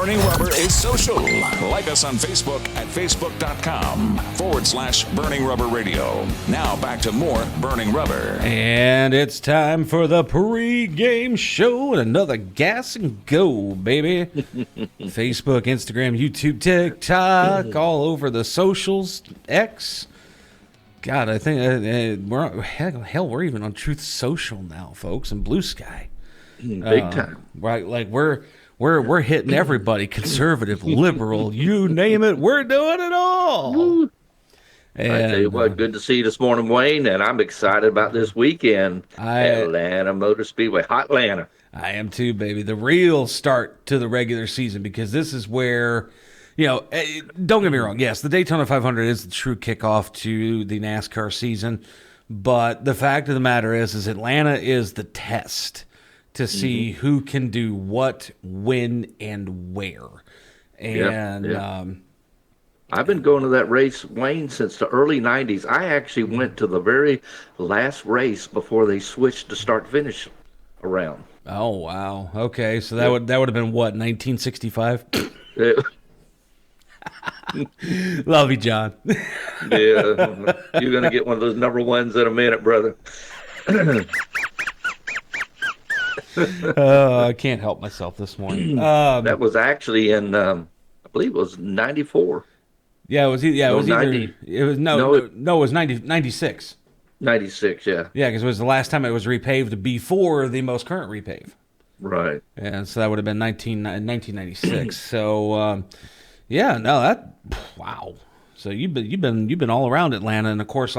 Burning Rubber is social. Like us on Facebook at facebook.com/Burning Rubber Radio. Now back to more Burning Rubber. And it's time for the pre-game show and another gas and go, baby. Facebook, Instagram, YouTube, TikTok, all over the socials, X. God, I think we're even on Truth Social now, folks, and Blue Sky. Big time. Right, like we're hitting everybody, conservative, liberal, you name it, we're doing it all. And, I tell you what, good to see you this morning, Wayne, and I'm excited about this weekend. Atlanta Motor Speedway, Hot Atlanta. I am too, baby. The real start to the regular season, because this is where, don't get me wrong, yes, the Daytona 500 is the true kickoff to the NASCAR season, but the fact of the matter is Atlanta is the test to see who can do what, when, and where. And I've been going to that race, Wayne, since the early 90s. I actually went to the very last race before they switched to start-finish around. Oh, wow. Okay, so that would have been what, 1965? Love you, John. You're going to get one of those number ones in a minute, brother. I can't help myself this morning. That was actually in, I believe it was 94. Yeah, it was. Yeah, it was 90. either. It was it was 96. 96, yeah. Yeah, because it was the last time it was repaved before the most current repave. Right. And so that would have been 1996. So, wow. So you've been all around Atlanta, and of course,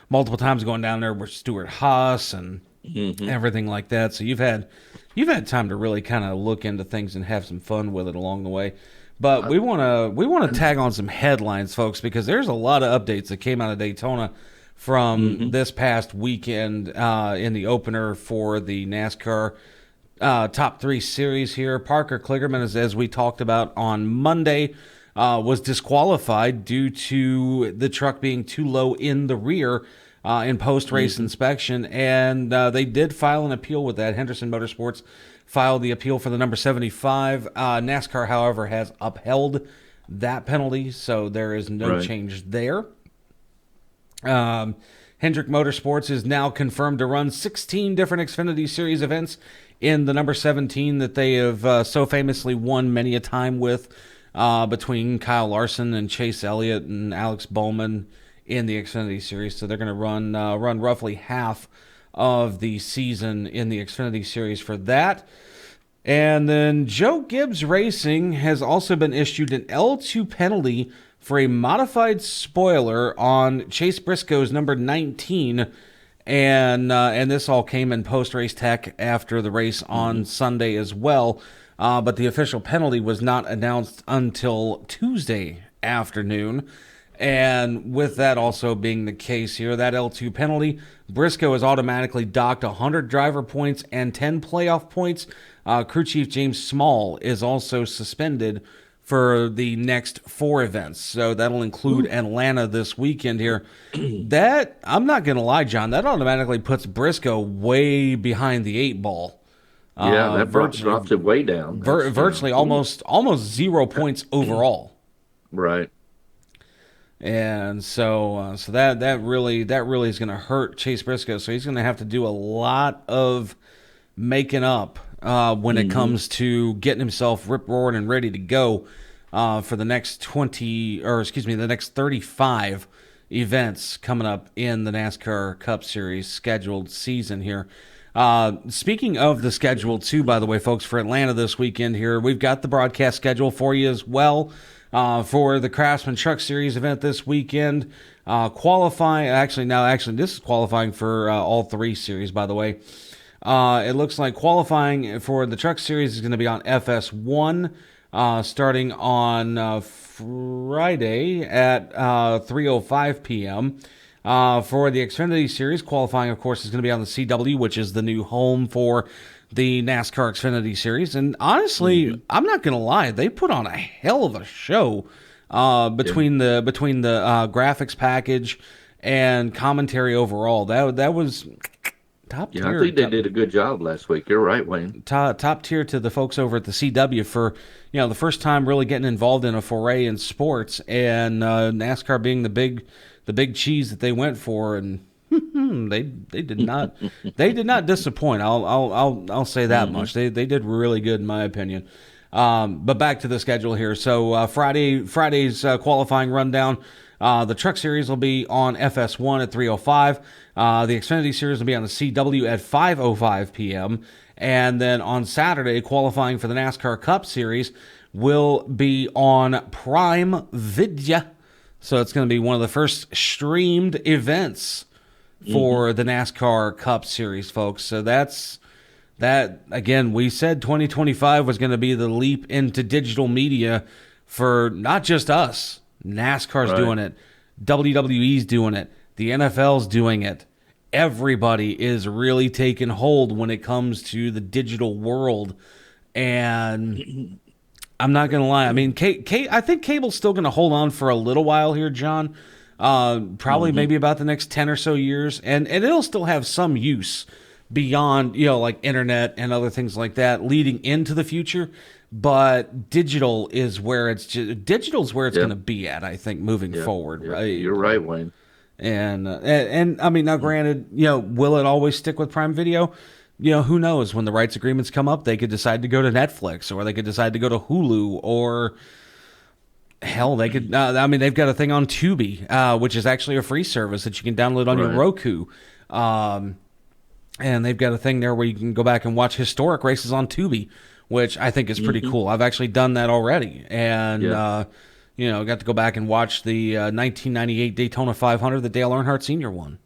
multiple times going down there with Stuart Haas and everything like that. So you've had time to really kind of look into things and have some fun with it along the way. But we want to tag on some headlines, folks, because there's a lot of updates that came out of Daytona from this past weekend in the opener for the NASCAR Top 3 Series here. POarker Kligerman, as we talked about on Monday, was disqualified due to the truck being too low in the rear in post-race inspection, and they did file an appeal with that. Henderson Motorsports filed the appeal for the number 75. NASCAR, however, has upheld that penalty, so there is no change there. Hendrick Motorsports is now confirmed to run 16 different Xfinity Series events in the number 17 that they have so famously won many a time with, between Kyle Larson and Chase Elliott and Alex Bowman in the Xfinity Series. So they're going to run roughly half of the season in the Xfinity Series for that. And then Joe Gibbs Racing has also been issued an L2 penalty for a modified spoiler on Chase Briscoe's number 19. And this all came in post-race tech after the race on Sunday as well. But the official penalty was not announced until Tuesday afternoon. And with that also being the case here, that L2 penalty, Briscoe is automatically docked 100 driver points and 10 playoff points. Crew Chief James Small is also suspended for the next 4 events. So that'll include Atlanta this weekend here. That, I'm not going to lie, John, that automatically puts Briscoe way behind the 8 ball. Yeah, that drops it way down. Virtually almost 0 points overall. Right. And so that really is going to hurt Chase Briscoe. So he's going to have to do a lot of making up when it comes to getting himself rip-roaring and ready to go for the next the next 35 events coming up in the NASCAR Cup Series scheduled season here. Speaking of the schedule too, by the way, folks, for Atlanta this weekend here, we've got the broadcast schedule for you as well. For the Craftsman Truck Series event this weekend, qualifying. Actually, this is qualifying for all 3 series. By the way, it looks like qualifying for the Truck Series is going to be on FS1, starting on Friday at 3:05 p.m. For the Xfinity Series, qualifying, of course, is going to be on the CW, which is the new home for the NASCAR Xfinity Series. And honestly, I'm not going to lie, they put on a hell of a show between the graphics package and commentary overall. That was top Yeah, I tier. think they did a good job last week. You're right, Wayne. Top tier to the folks over at the CW for the first time really getting involved in a foray in sports, and NASCAR being the big cheese that they went for, and they did not disappoint. I'll say that much. They did really good in my opinion. But back to the schedule here. So Friday's qualifying rundown. The Truck Series will be on FS1 at 3:05. The Xfinity Series will be on the CW at 5:05 p.m. And then on Saturday, qualifying for the NASCAR Cup Series will be on Prime Video. So it's going to be one of the first streamed events for the NASCAR Cup Series, folks. So that, again, we said 2025 was going to be the leap into digital media for not just us. NASCAR's doing it. WWE's doing it. The NFL's doing it. Everybody is really taking hold when it comes to the digital world. And I'm not going to lie. I mean, I think cable's still going to hold on for a little while here, John. Probably maybe about the next 10 or so years. And it'll still have some use beyond, like internet and other things like that leading into the future. But digital is where it's going to be at, I think, moving forward. Yeah. Right? You're right, Wayne. And I mean, now granted, will it always stick with Prime Video? Who knows? When the rights agreements come up, they could decide to go to Netflix, or they could decide to go to Hulu, or hell, they could. I mean, they've got a thing on Tubi, which is actually a free service that you can download on your Roku. And they've got a thing there where you can go back and watch historic races on Tubi, which I think is pretty cool. I've actually done that already, and got to go back and watch the 1998 Daytona 500 that Dale Earnhardt Sr. won.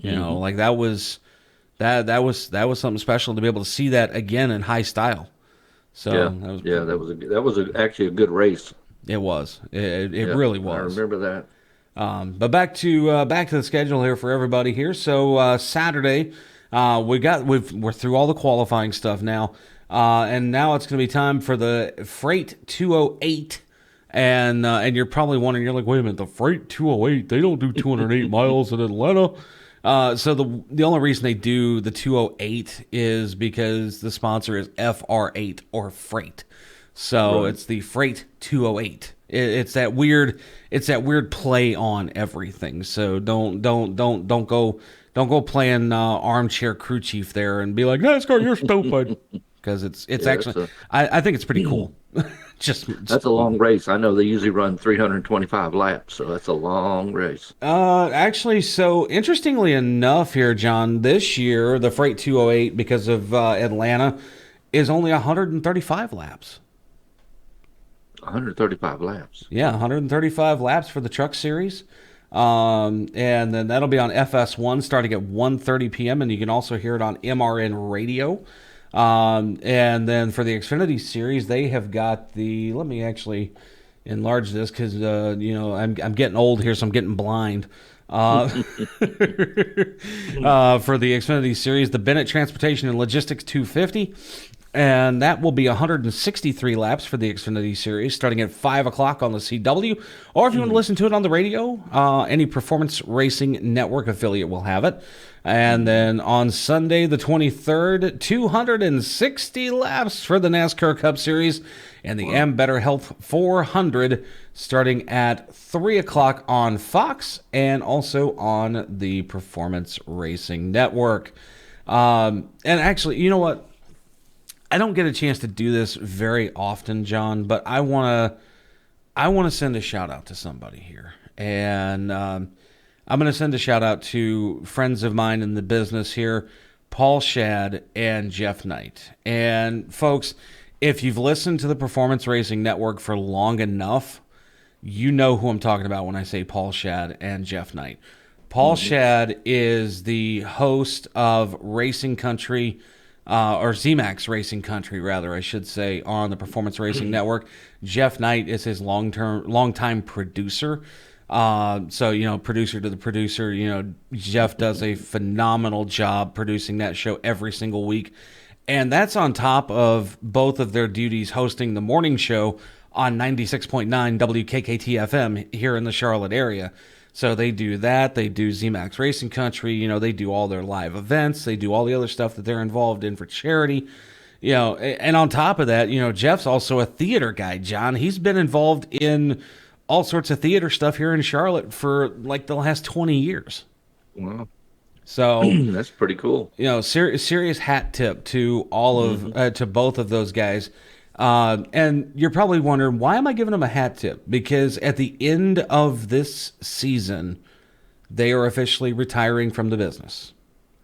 Like that was something special to be able to see that again in high style. So that was actually a good race. It was. It really was. I remember that. But back to the schedule here for everybody here. So Saturday, we're through all the qualifying stuff now. And now it's going to be time for the Freight 208. And you're probably wondering, you're like, wait a minute, the Freight 208, they don't do 208 miles in Atlanta. So the only reason they do the 208 is because the sponsor is FR8 or Freight. So it's the Freight 208. It's that weird play on everything. So don't go playing armchair crew chief there and be like, NASCAR, you're stupid. Because it's actually, I think it's pretty cool. That's a long race. I know they usually run 325 laps, so that's a long race. Actually, so interestingly enough here, John, this year, the Freight 208, because of Atlanta, is only 135 laps. 135 laps. Yeah, 135 laps for the Truck Series. And then that'll be on FS1 starting at 1:30 p.m. And you can also hear it on MRN Radio. And then for the Xfinity Series, they have got let me actually enlarge this because, I'm getting old here, so I'm getting blind. For the Xfinity Series, the Bennett Transportation and Logistics 250. And that will be 163 laps for the Xfinity Series, starting at 5 o'clock on the CW. Or if you want to listen to it on the radio, any Performance Racing Network affiliate will have it. And then on Sunday, the 23rd, 260 laps for the NASCAR Cup Series and the M Better Health 400, starting at 3 o'clock on Fox and also on the Performance Racing Network. And actually, you know what? I don't get a chance to do this very often, John, but I want to send a shout out to somebody here. And I'm going to send a shout out to friends of mine in the business here, Paul Shad and Jeff Knight. And folks, if you've listened to the Performance Racing Network for long enough, you know who I'm talking about when I say Paul Shad and Jeff Knight. Paul Shad is the host of Racing Country, or ZMAX Racing Country, rather, I should say, on the Performance Racing Network. Jeff Knight is his longtime producer. So, producer to the producer, Jeff does a phenomenal job producing that show every single week. And that's on top of both of their duties hosting the morning show on 96.9 WKKT-FM here in the Charlotte area. So they do that. They do ZMAX Racing Country. You know, they do all their live events. They do all the other stuff that they're involved in for charity. You know, and on top of that, you know, Jeff's also a theater guy, John. He's been involved in all sorts of theater stuff here in Charlotte for like the last 20 years. Wow. So That's pretty cool. you know, serious hat tip to all of to both of those guys. And you're probably wondering, why am I giving them a hat tip? Because at the end of this season, they are officially retiring from the business.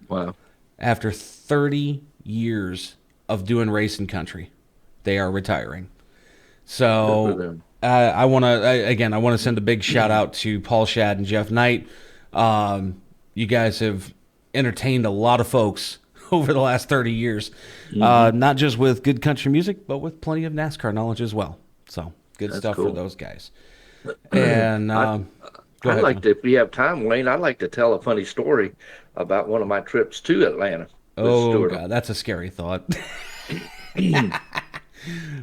Wow. After 30 years of doing racing country, they are retiring. Good for So them. I want to send a big shout out to Paul Shad and Jeff Knight. You guys have entertained a lot of folks over the last 30 years, not just with good country music, but with plenty of NASCAR knowledge as well. So good That's stuff cool. for those guys. And go I'd ahead. like to, if we have time, Wayne, I'd like to tell a funny story about one of my trips to Atlanta. with Oh Stewart. God, that's a scary thought.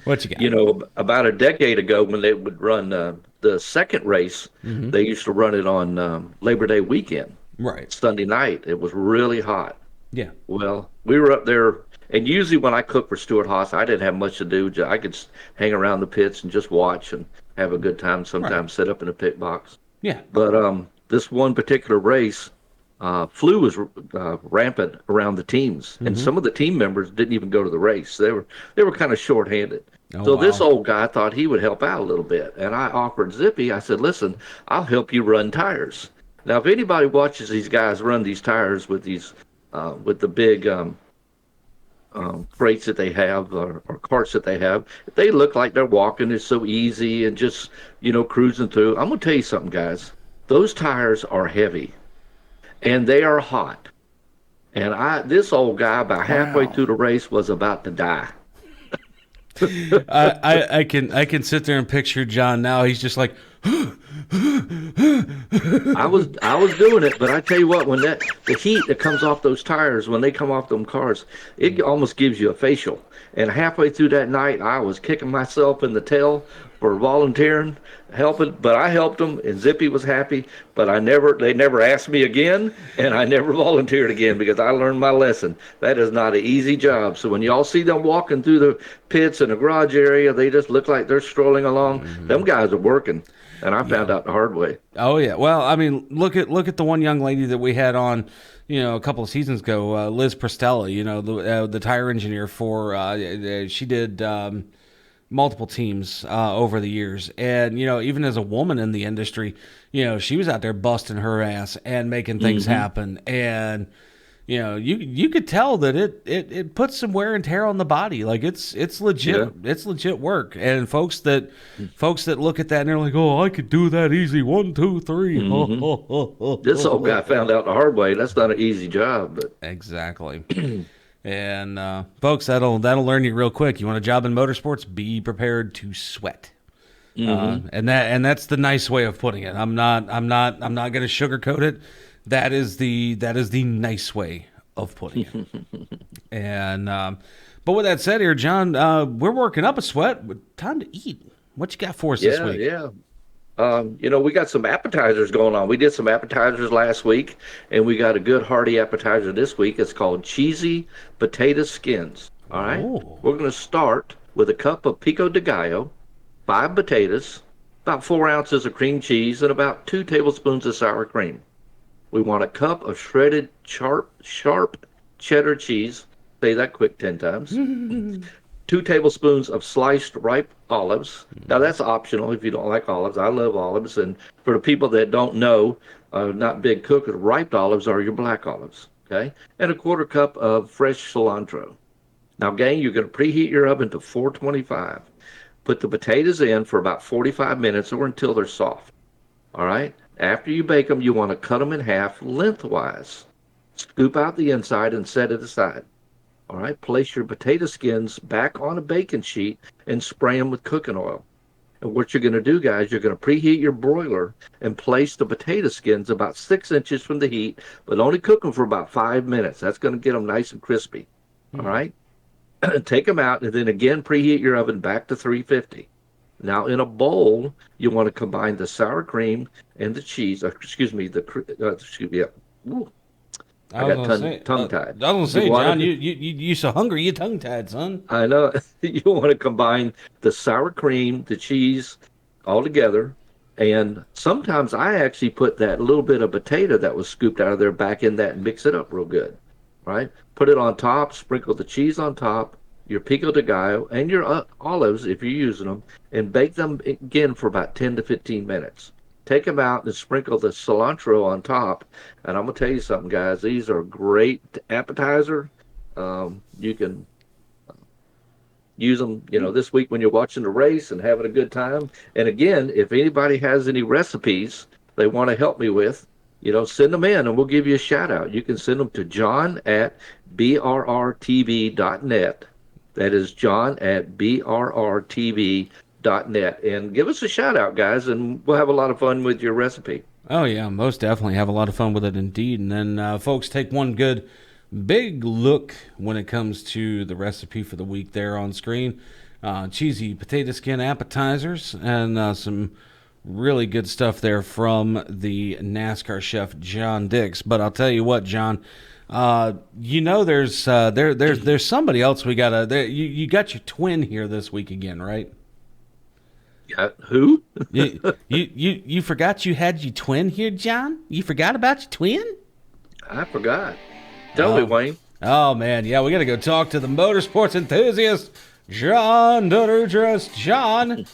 What you got? You know, about a decade ago when they would run the second race, they used to run it on Labor Day weekend, Right. Sunday night. It was really hot. Yeah. Well, we were up there, and usually when I cooked for Stuart Haas, I didn't have much to do. I could hang around the pits and just watch and have a good time. Sometimes sit up in the pit box. Yeah. But this one particular race, flu was rampant around the teams, and some of the team members didn't even go to the race. They were kind of short-handed. Oh, So this wow. old guy thought he would help out a little bit, and I offered Zippy. I said, "Listen, I'll help you run tires." Now, if anybody watches these guys run these tires with these with the big crates that they have or carts that they have, they look like they're walking. It's so easy and just cruising through. I'm gonna tell you something, guys. Those tires are heavy, and they are hot. And this old guy, about halfway Wow. through the race, was about to die. I can sit there and picture John now. He's just like, I was doing it, but I tell you what, when the heat that comes off those tires when they come off them cars, it almost gives you a facial. And halfway through that night, I was kicking myself in the tail for volunteering, helping. But I helped them, and Zippy was happy. But they never asked me again, and I never volunteered again because I learned my lesson. That is not an easy job. So when y'all see them walking through the pits in the garage area, they just look like they're strolling along. Them guys are working. And I found out the hard way. oh yeah. Well, I mean, look at the one young lady that we had on, a couple of seasons ago, Liz Prestella. The tire engineer for. She did multiple teams over the years, and even as a woman in the industry, she was out there busting her ass and making things happen, and. You could tell that it puts some wear and tear on the body. Like it's legit. Yeah. It's legit work. And folks that look at that and they're like, "Oh, I could do that easy. 1, 2, 3." This old guy found out the hard way. That's not an easy job, but Exactly. And folks, that'll learn you real quick. You want a job in motorsports? Be prepared to sweat. And that's the nice way of putting it. I'm not going to sugarcoat it. That is the nice way of putting it. And but with that said, here, John, we're working up a sweat. Time to eat. What you got for us this week? yeah. We got some appetizers going on. We did some appetizers last week, and we got a good hearty appetizer this week. It's called cheesy potato skins. All right. Oh. We're going to start with a cup of pico de gallo, 5 potatoes, about 4 ounces of cream cheese, and about 2 tablespoons of sour cream. We want a cup of shredded sharp cheddar cheese. Say that quick 10 times. 2 tablespoons of sliced ripe olives. Now that's optional if you don't like olives. I love olives. And for the people that don't know, not big cookers, ripe olives are your black olives. Okay? And a 1/4 cup of fresh cilantro. Now, gang, you're going to preheat your oven to 425. Put the potatoes in for about 45 minutes or until they're soft. All right? After you bake them, you want to cut them in half lengthwise. Scoop out the inside and set it aside. All right, place your potato skins back on a baking sheet and spray them with cooking oil. And what you're going to do, guys, you're going to preheat your broiler and place the potato skins about 6 inches from the heat, but only cook them for about 5 minutes. That's going to get them nice and crispy. All right? Take them out and then again preheat your oven back to 350. Now, in a bowl, you want to combine the sour cream and the cheese. Excuse me, excuse me. Ooh, I got tongue tied. I was You gonna say, want John, to, you so hungry, you tongue tied, son. I know you want to combine the sour cream, the cheese, all together. And sometimes I actually put that little bit of potato that was scooped out of there back in that and mix it up real good, right? Put it on top, sprinkle the cheese on top, your pico de gallo, and your olives if you're using them, and bake them again for about 10 to 15 minutes. Take them out and sprinkle the cilantro on top. And I'm going to tell you something, guys. These are a great appetizer. You can use them, this week when you're watching the race and having a good time. And again, if anybody has any recipes they want to help me with, send them in and we'll give you a shout out. You can send them to John at brrtv.net. That is John at brrtv.net. And give us a shout out, guys, and we'll have a lot of fun with your recipe. Oh yeah, most definitely have a lot of fun with it indeed. And then folks, take one good big look when it comes to the recipe for the week there on screen. Cheesy potato skin appetizers and some really good stuff there from the NASCAR chef John Dix. But I'll tell you what, John, there's somebody else we gotta. You got your twin here this week again, right? Who? you forgot you had your twin here, John? You forgot about your twin? I forgot. Tell me, Wayne. Oh, man. Yeah, we got to go talk to the motorsports enthusiast, John Duterdress. John,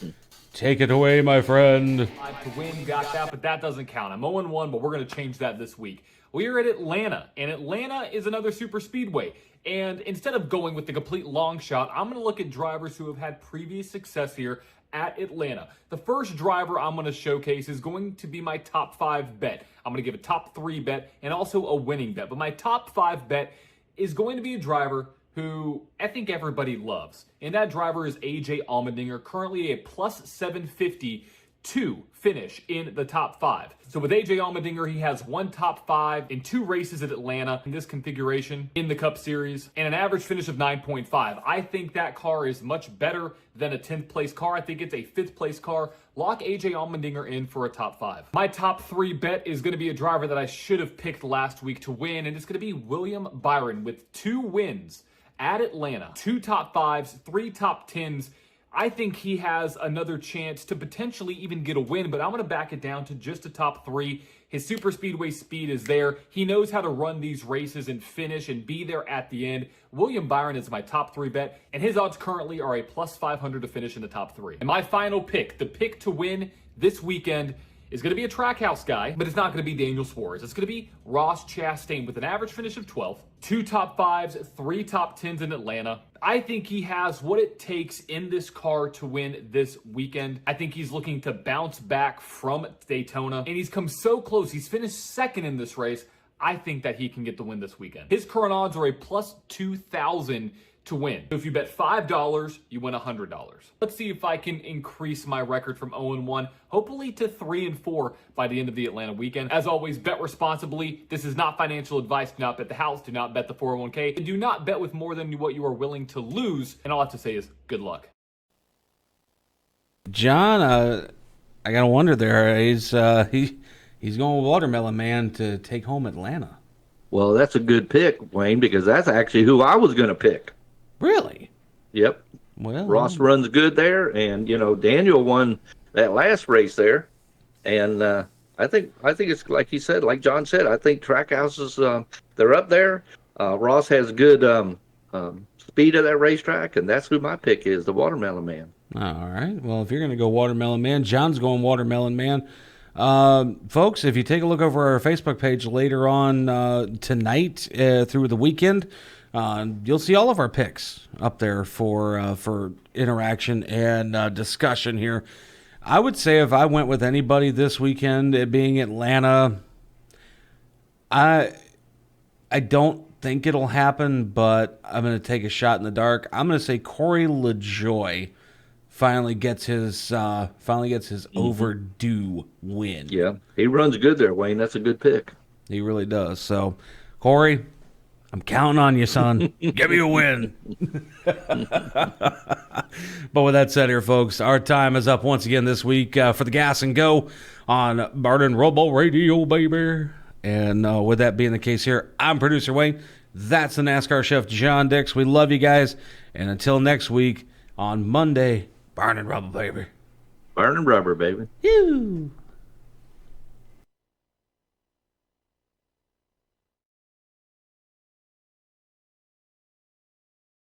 take it away, my friend. To win, got that, but that doesn't count. I'm 0-1, but we're going to change that this week. We are at Atlanta, and Atlanta is another super speedway. And instead of going with the complete long shot, I'm going to look at drivers who have had previous success here at Atlanta. The first driver I'm going to showcase is going to be my top 5 bet. I'm going to give a top 3 bet and also a winning bet. But my top 5 bet is going to be a driver who I think everybody loves. And that driver is AJ Allmendinger, currently a plus 750 to finish in the top 5. So with AJ Allmendinger, he has one top 5 in 2 races at Atlanta in this configuration in the Cup Series and an average finish of 9.5. I think that car is much better than a 10th place car. I think it's a 5th place car. Lock AJ Allmendinger in for a top 5. My top 3 bet is going to be a driver that I should have picked last week to win, and it's going to be William Byron with 2 wins at Atlanta, 2 top 5s, 3 top 10s. I think he has another chance to potentially even get a win, but I'm going to back it down to just a top 3. His super speedway speed is there. He knows how to run these races and finish and be there at the end. William Byron is my top 3 bet, and his odds currently are a plus 500 to finish in the top 3. And my final pick, the pick to win this weekend, is going to be a Trackhouse guy, but it's not going to be Daniel Suarez. It's going to be Ross Chastain with an average finish of 12th, 2 top 5s, 3 top 10s in Atlanta. I think he has what it takes in this car to win this weekend. I think he's looking to bounce back from Daytona, and he's come so close. He's finished 2nd in this race. I think that he can get the win this weekend. His current odds are a plus 2,000 to win. So if you bet $5, you win $100. Let's see if I can increase my record from 0-1, hopefully to 3-4 by the end of the Atlanta weekend. As always, bet responsibly. This is not financial advice. Do not bet the house. Do not bet the 401k. And do not bet with more than what you are willing to lose. And all I have to say is good luck. John, I gotta wonder there. He's going Watermelon Man to take home Atlanta. Well, that's a good pick, Wayne, because that's actually who I was going to pick. Really? Yep. Well, Ross runs good there, and Daniel won that last race there, and I think it's like he said, like John said. I think Trackhouses they're up there. Ross has good speed of that racetrack, and that's who my pick is, the Watermelon Man. All right. Well, if you're going to go Watermelon Man, John's going Watermelon Man. Folks, if you take a look over our Facebook page later on tonight through the weekend, you'll see all of our picks up there for interaction and discussion here. I would say if I went with anybody this weekend, it being Atlanta, I don't think it'll happen, but I'm going to take a shot in the dark. I'm going to say Corey LaJoie finally gets his overdue win. Yeah, he runs good there, Wayne. That's a good pick. He really does. So, Corey, I'm counting on you, son. Give me a win. But with that said here, folks, our time is up once again this week for the Gas and Go on Burning Rubble Radio, baby. And with that being the case here, I'm producer Wayne. That's the NASCAR chef, John Dix. We love you guys. And until next week on Monday, Burning Rubble, baby. Burning rubber, baby. Woo.